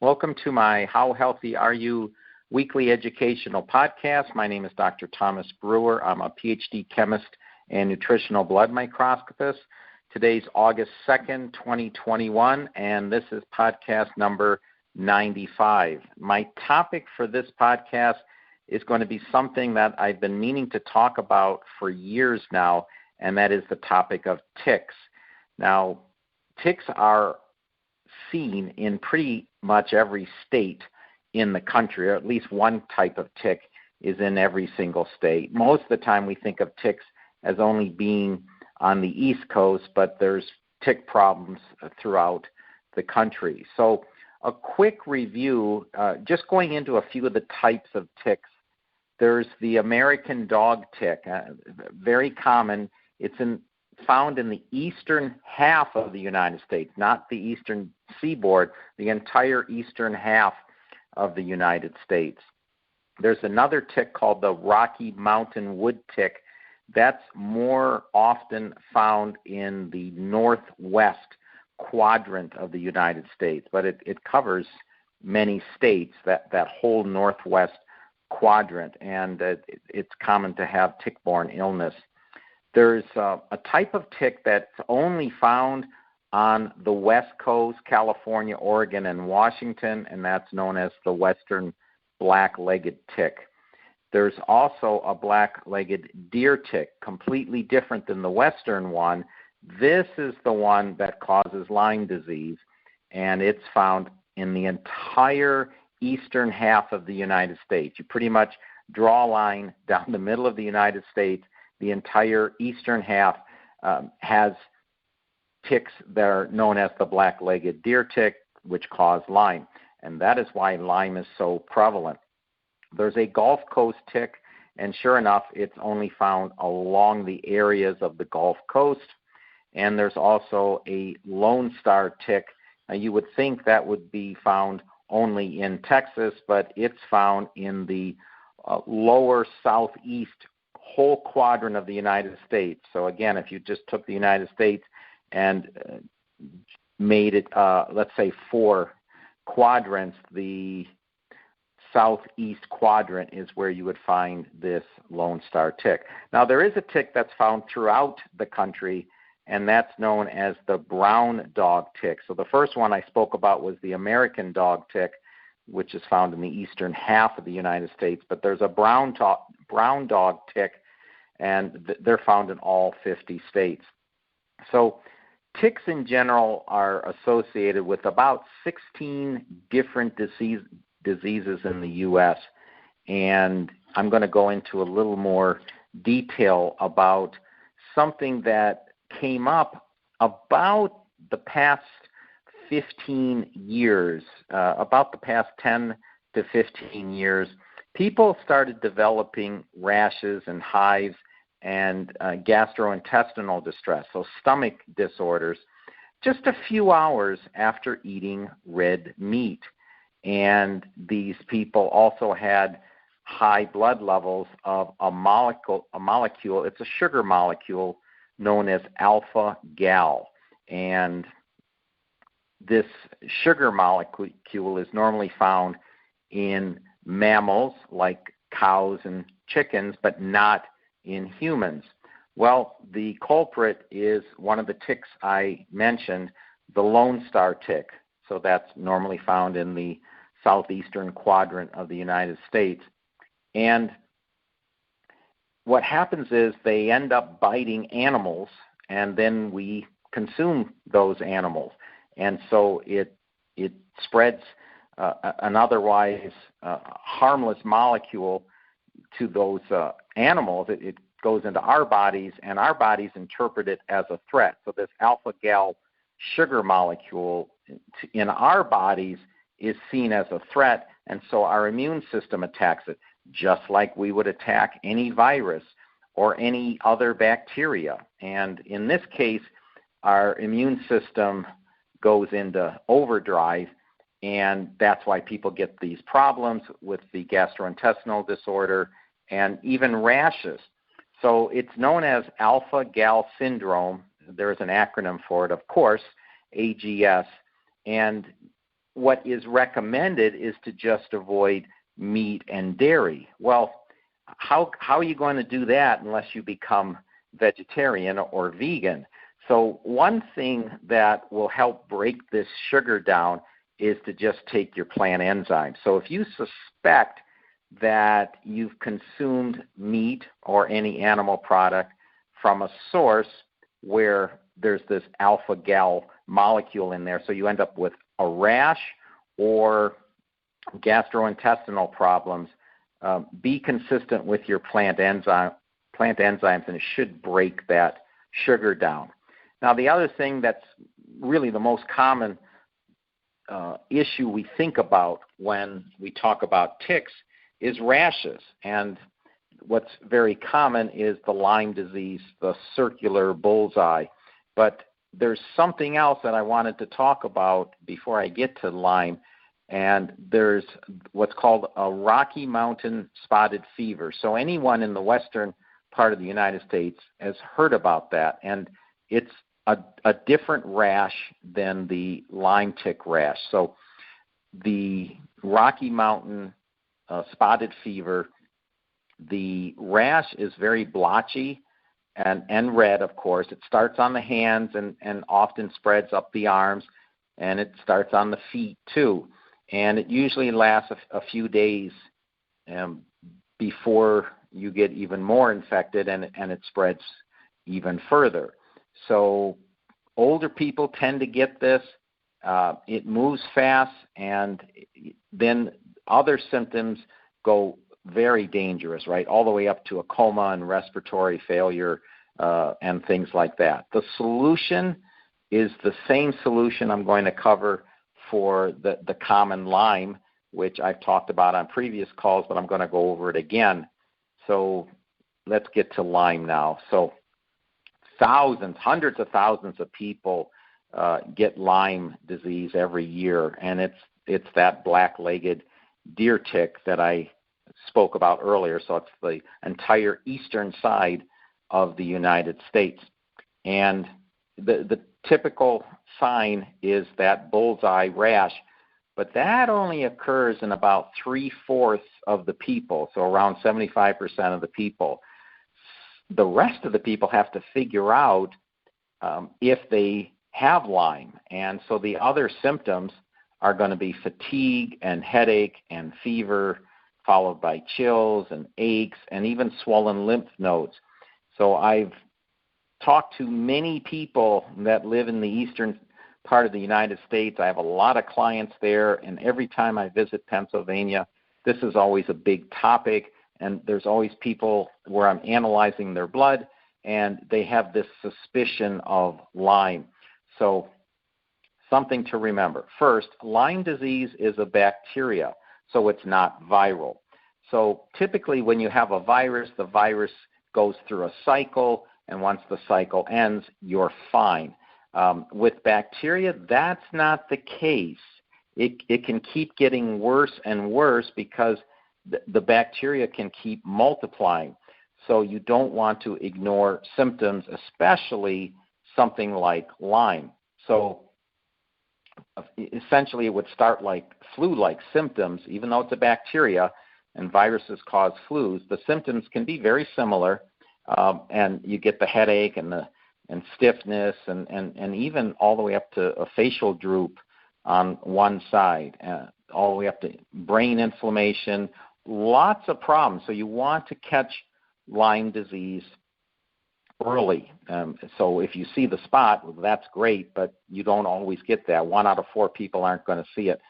Welcome to my How Healthy Are You weekly educational podcast. My name is Dr. Thomas Brewer. I'm a PhD chemist and nutritional blood microscopist. Today's August 2nd, 2021, and this is podcast number 95. My topic for this podcast is going to be something that I've been meaning to talk about for years now, and that is the topic of ticks. Now, ticks are seen in pretty much every state in the country, or at least one type of tick is in every single state. Most of the time we think of ticks as only being on the East Coast, but there's tick problems throughout the country. So a quick review, just going into a few of the types of ticks. There's the American dog tick, very common. It's found in the eastern half of the United States, not the eastern seaboard, the entire eastern half of the United States. There's another tick called the Rocky Mountain wood tick. That's more often found in the northwest quadrant of the United States, but it covers many states, that whole northwest quadrant, and it's common to have tick-borne illness. There's a type of tick that's only found on the West Coast, California, Oregon, and Washington, and that's known as the western black-legged tick. There's also a black-legged deer tick, completely different than the western one. This is the one that causes Lyme disease, and it's found in the entire eastern half of the United States. You pretty much draw a line down the middle of the United States. The entire eastern half has ticks that are known as the black-legged deer tick, which cause Lyme, and that is why Lyme is so prevalent. There's a Gulf Coast tick, and sure enough, it's only found along the areas of the Gulf Coast. And there's also a Lone Star tick. Now, you would think that would be found only in Texas, but it's found in the lower southeast whole quadrant of the United States. So again, if you just took the United States and made it, let's say, 4 quadrants, the southeast quadrant is where you would find this Lone Star tick. Now, there is a tick that's found throughout the country, and that's known as the brown dog tick. So the first one I spoke about was the American dog tick, which is found in the eastern half of the United States, but there's a brown dog tick, and they're found in all 50 states. So ticks in general are associated with about 16 different diseases in the U.S., and I'm going to go into a little more detail about something that came up about the past 15 years, about the past 10 to 15 years. People started developing rashes and hives and gastrointestinal distress, so stomach disorders, just a few hours after eating red meat. And these people also had high blood levels of a molecule, it's a sugar molecule known as alpha-gal. And this sugar molecule is normally found in mammals like cows and chickens, but not in humans. Well, the culprit is one of the ticks I mentioned, the Lone Star tick. So that's normally found in the southeastern quadrant of the United States. And what happens is they end up biting animals, and then we consume those animals. And so it spreads an otherwise harmless molecule to those animals. It goes into our bodies, and our bodies interpret it as a threat. So this alpha-gal sugar molecule in our bodies is seen as a threat, and so our immune system attacks it, just like we would attack any virus or any other bacteria. And in this case, our immune system goes into overdrive, and that's why people get these problems with the gastrointestinal disorder and even rashes. So it's known as alpha-gal syndrome. There's an acronym for it, of course, AGS. And what is recommended is to just avoid meat and dairy. Well, how are you going to do that unless you become vegetarian or vegan? So one thing that will help break this sugar down is to just take your plant enzymes. So if you suspect that you've consumed meat or any animal product from a source where there's this alpha-gal molecule in there, so you end up with a rash or gastrointestinal problems, be consistent with your plant enzymes, and it should break that sugar down. Now, the other thing that's really the most common issue we think about when we talk about ticks is rashes. And what's very common is the Lyme disease, the circular bullseye. But there's something else that I wanted to talk about before I get to Lyme, and there's what's called a Rocky Mountain spotted fever. So anyone in the western part of the United States has heard about that, and it's a different rash than the Lyme tick rash. So the Rocky Mountain spotted fever, the rash is very blotchy and red, of course. It starts on the hands and often spreads up the arms, and it starts on the feet too. And it usually lasts a few days before you get even more infected, and it spreads even further. So older people tend to get this. It moves fast, and then other symptoms go very dangerous, right, all the way up to a coma and respiratory failure and things like that. The solution is the same solution I'm going to cover for the common Lyme, which I've talked about on previous calls, but I'm going to go over it again. So let's get to Lyme now. So hundreds of thousands of people get Lyme disease every year, and it's that black-legged deer tick that I spoke about earlier. So it's the entire eastern side of the United States. And the typical sign is that bullseye rash, but that only occurs in about 3/4 of the people, so around 75% of the people. The rest of the people have to figure out if they have Lyme. And so the other symptoms are going to be fatigue and headache and fever, followed by chills and aches and even swollen lymph nodes. So I've talked to many people that live in the eastern part of the United States. I have a lot of clients there, and every time I visit Pennsylvania, this is always a big topic, and there's always people where I'm analyzing their blood, and they have this suspicion of Lyme. So something to remember. First, Lyme disease is a bacteria, so it's not viral. So typically when you have a virus, the virus goes through a cycle, and once the cycle ends, you're fine. With bacteria, that's not the case. It can keep getting worse and worse because the bacteria can keep multiplying. So you don't want to ignore symptoms, especially something like Lyme. So essentially it would start like flu-like symptoms, even though it's a bacteria and viruses cause flus. The symptoms can be very similar, and you get the headache and stiffness and even all the way up to a facial droop on one side, all the way up to brain inflammation, lots of problems. So you want to catch Lyme disease early. So if you see the spot, well, that's great, but you don't always get that. 1 out of 4 people aren't going to see it.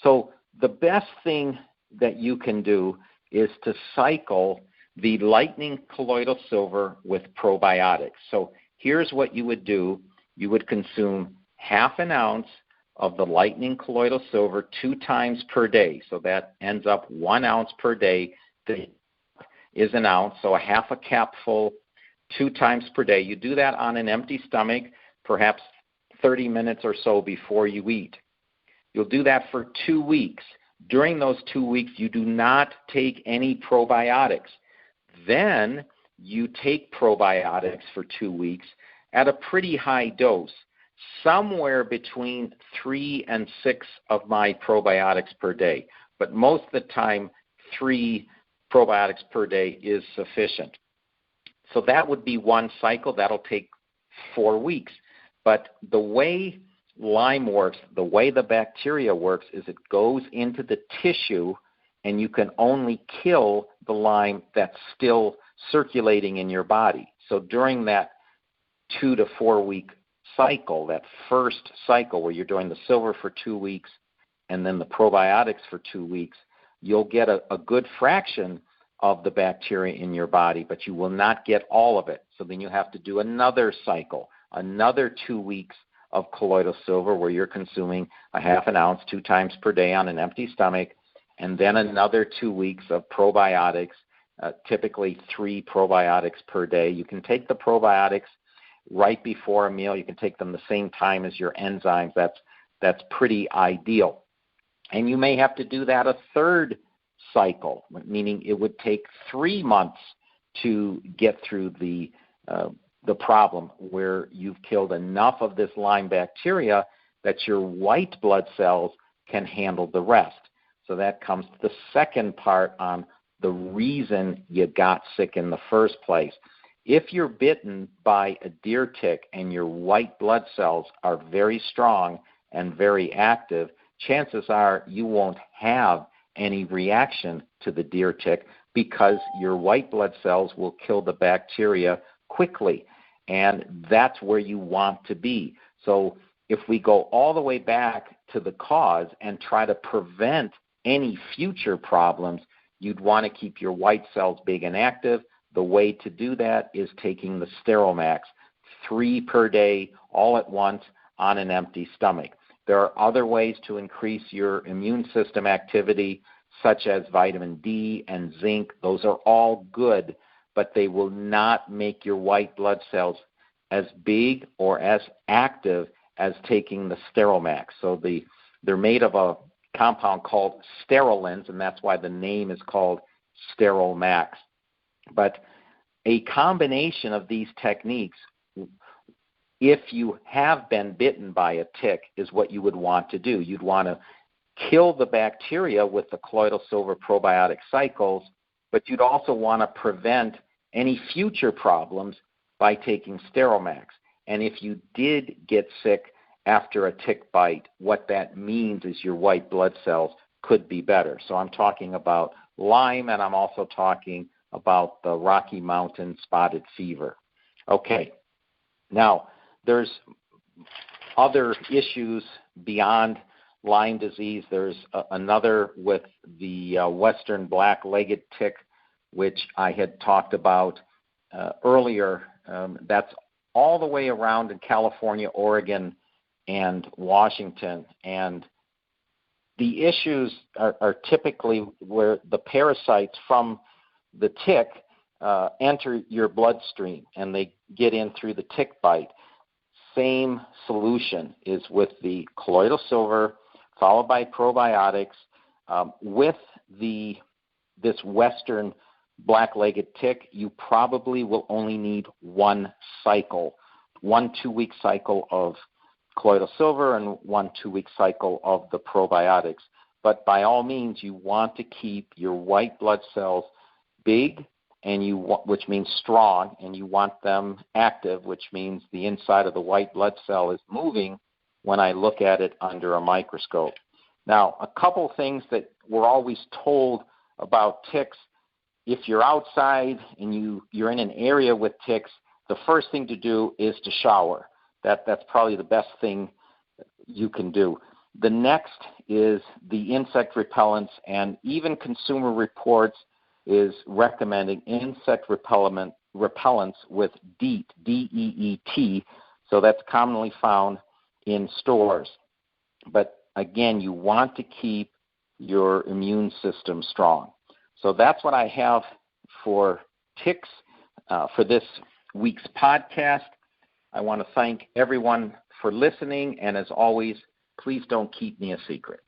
So the best thing that you can do is to cycle the lightning colloidal silver with probiotics. So here's what you would do. You would consume 1/2 ounce of the lightning colloidal silver 2 times per day. So that ends up 1 ounce per day. That is an ounce, so 1/2 capful 2 times per day. You do that on an empty stomach, perhaps 30 minutes or so before you eat. You'll do that for 2 weeks. During those 2 weeks, you do not take any probiotics. Then you take probiotics for 2 weeks at a pretty high dose. somewhere between 3 and 6 of my probiotics per day. But most of the time, 3 probiotics per day is sufficient. So that would be one cycle. That'll take 4 weeks. But the way Lyme works, the way the bacteria works, is it goes into the tissue, and you can only kill the Lyme that's still circulating in your body. So during that 2 to 4 week cycle, that first cycle where you're doing the silver for 2 weeks and then the probiotics for 2 weeks, you'll get a good fraction of the bacteria in your body, but you will not get all of it. So then you have to do another cycle, another 2 weeks of colloidal silver where you're consuming a half an ounce 2 times per day on an empty stomach, and then another 2 weeks of probiotics, typically 3 probiotics per day. You can take the probiotics right before a meal. You can take them the same time as your enzymes. That's pretty ideal. And you may have to do that a third cycle, meaning it would take 3 months to get through the problem where you've killed enough of this Lyme bacteria that your white blood cells can handle the rest. So that comes to the second part on the reason you got sick in the first place. If you're bitten by a deer tick and your white blood cells are very strong and very active, chances are you won't have any reaction to the deer tick because your white blood cells will kill the bacteria quickly. And that's where you want to be. So if we go all the way back to the cause and try to prevent any future problems, you'd want to keep your white cells big and active. The way to do that is taking the Steromax, 3 per day, all at once on an empty stomach. There are other ways to increase your immune system activity, such as vitamin D and zinc. Those are all good, but they will not make your white blood cells as big or as active as taking the Steromax. So they're made of a compound called sterolins, and that's why the name is called Steromax. But a combination of these techniques, if you have been bitten by a tick, is what you would want to do. You'd want to kill the bacteria with the colloidal silver probiotic cycles, but you'd also want to prevent any future problems by taking Steromax. And if you did get sick after a tick bite, what that means is your white blood cells could be better. So I'm talking about Lyme, and I'm also talking about the Rocky Mountain spotted fever. Okay, now there's other issues beyond Lyme disease. There's another with the western black-legged tick, which I had talked about earlier. That's all the way around in California, Oregon, and Washington. And the issues are typically where the parasites from the tick enter your bloodstream and they get in through the tick bite. Same solution is with the colloidal silver followed by probiotics. With this western black-legged tick, you probably will only need 1 cycle, 1 2-week cycle of colloidal silver and 1 2-week cycle of the probiotics. But by all means, you want to keep your white blood cells big, and which means strong, and you want them active, which means the inside of the white blood cell is moving when I look at it under a microscope. Now, a couple things that we're always told about ticks: if you're outside and you're in an area with ticks, the first thing to do is to shower. That's probably the best thing you can do. The next is the insect repellents, and even Consumer Reports is recommending insect repellents with DEET, D-E-E-T, so that's commonly found in stores. But again, you want to keep your immune system strong. So that's what I have for ticks for this week's podcast. I want to thank everyone for listening, and as always, please don't keep me a secret.